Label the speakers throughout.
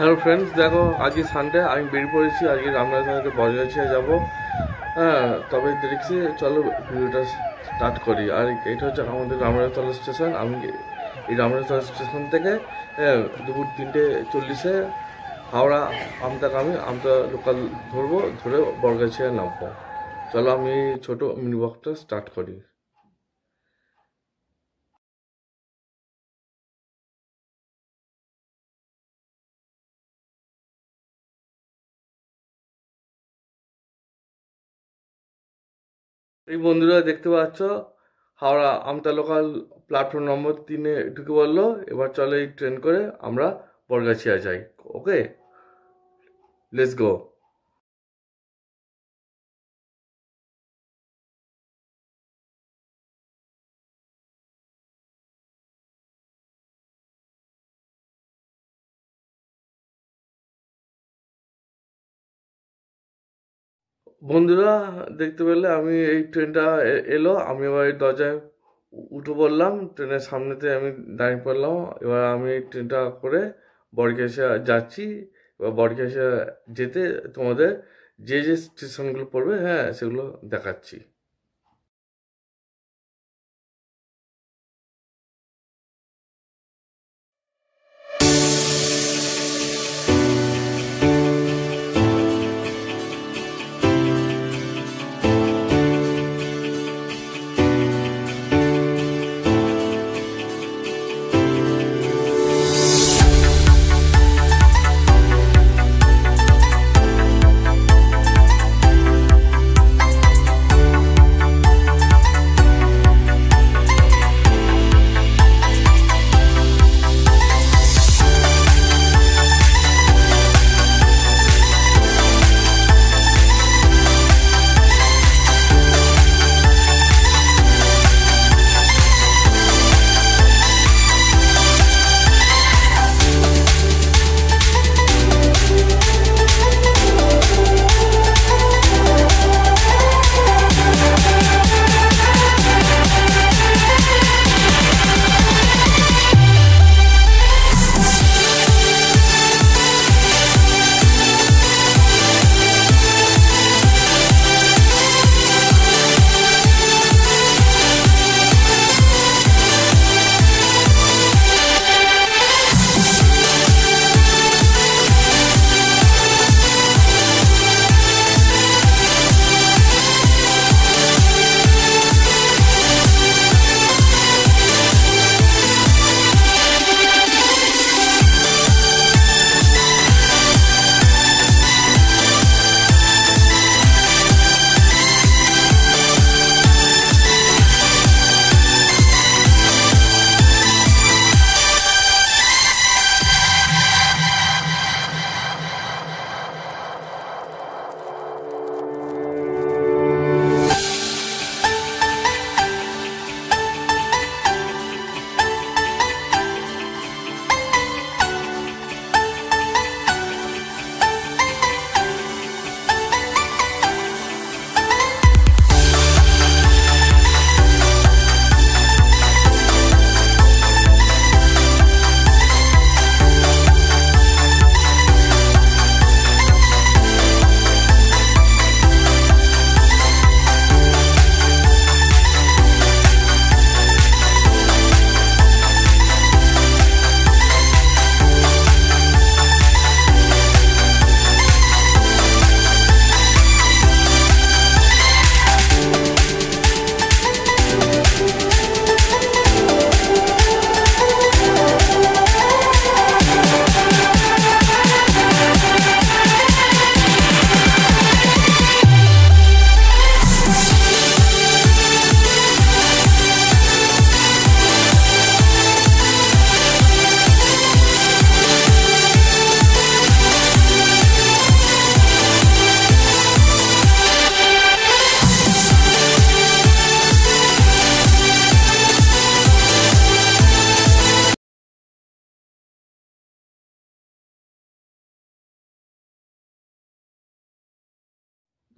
Speaker 1: Hello friends, দেখো আজকে Sunday, আমি বেরিয়ে পড়েছি আজকে রামনাথ বরগাছিয়া যাবো। হ্যাঁ, তবে দেখছি চলো ভিডিওটা স্টার্ট করি। আর এটা হচ্ছে আমাদের রামনাথতলা স্টেশন। আমি এই রামনাথতলা স্টেশন থেকে দুপুর 3:40 হাওড়া আমতাগামী আমতা লোকাল ধরবো, ধরে বরগাছিয়া নামবো। চলো আমি ছোটো মিনি ওয়াকটা স্টার্ট করি। এই বন্ধুরা দেখতে পাচ্ছ, হাওড়া আমতা লোকাল প্ল্যাটফর্ম নম্বর 3-এ ঢুকে পড়লো। এবার চলো এই ট্রেন করে আমরা বরগাছিয়া যাই। ওকে, লেটস গো। বন্ধুরা দেখতে পেলে আমি এই ট্রেনটা এলো, আমি এবার এই দরজায় উঠে পড়লাম। ট্রেনের সামনেতে আমি দাঁড়িয়ে পড়লাম। এবার আমি এই ট্রেনটা করে বরগাছিয়া যাচ্ছি। এবার বরগাছিয়া যেতে তোমাদের যে যে স্টেশনগুলো পড়বে, হ্যাঁ, সেগুলো দেখাচ্ছি।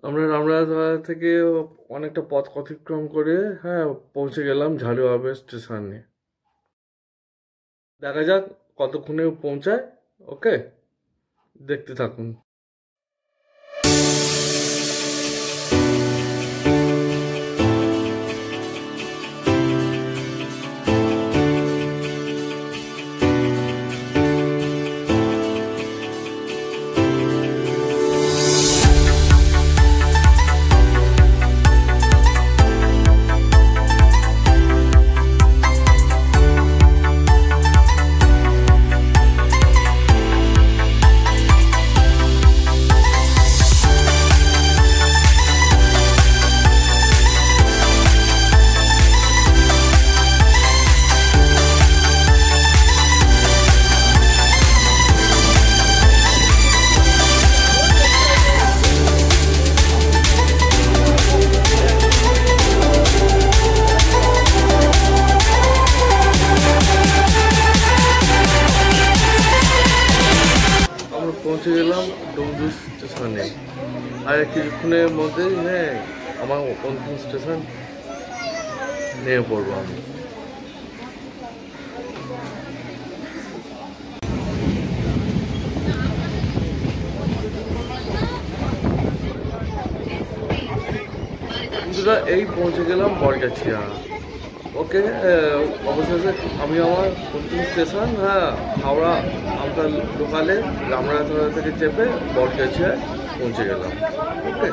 Speaker 1: আমরা রামনাথতলা থেকে অনেকটা পথ অতিক্রম করে, হ্যাঁ, পৌঁছে গেলাম ঝালুয়াবে স্টেশনে। দেখা যাক কতক্ষণে পৌঁছায়। ওকে। দেখতে থাকুন। পৌঁছে গেলাম ডুমডুম স্টেশনে, আর কিছুক্ষণের মধ্যেই আমার অন্তিম স্টেশন নেমে পড়বো আমি। বন্ধুরা এই পৌঁছে গেলাম বরগাছিয়া। ওকে, অবশেষে আমি আমার অন্তিম স্টেশন হাওড়া আমরা লোকালে রামরাজতলা থেকে চেপে বরগাছিয়ায় পৌঁছে গেলাম। ওকে,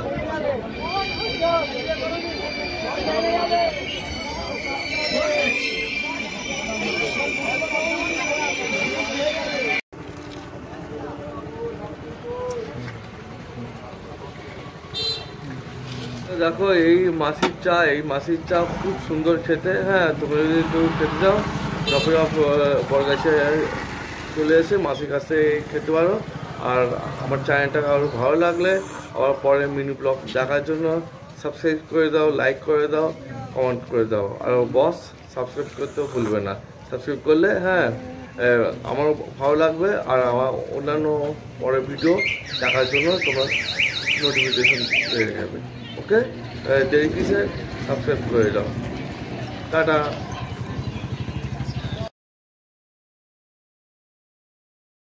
Speaker 1: দেখো এই মাসির চা খুব সুন্দর খেতে। তুমি যদি একটু খেতে যাও জফরগাঁও বরগাছিয়ায় চলে এসে মাসির কাছে খেতে পারো। আর আমার চ্যানেলটা আরও ভালো লাগলে আবার পরে মিনি ব্লগ দেখার জন্য সাবস্ক্রাইব করে দাও, লাইক করে দাও, কমেন্ট করে দাও। আর বস সাবস্ক্রাইব করতেও ভুলবে না। সাবস্ক্রাইব করলে আমারও ভালো লাগবে, আর আমার অন্যান্য পরে ভিডিও দেখার জন্য তোমার নোটিফিকেশন পেয়ে যাবে। ওকে, দেরি কিসে সাবস্ক্রাইব করে দাও। টাটা।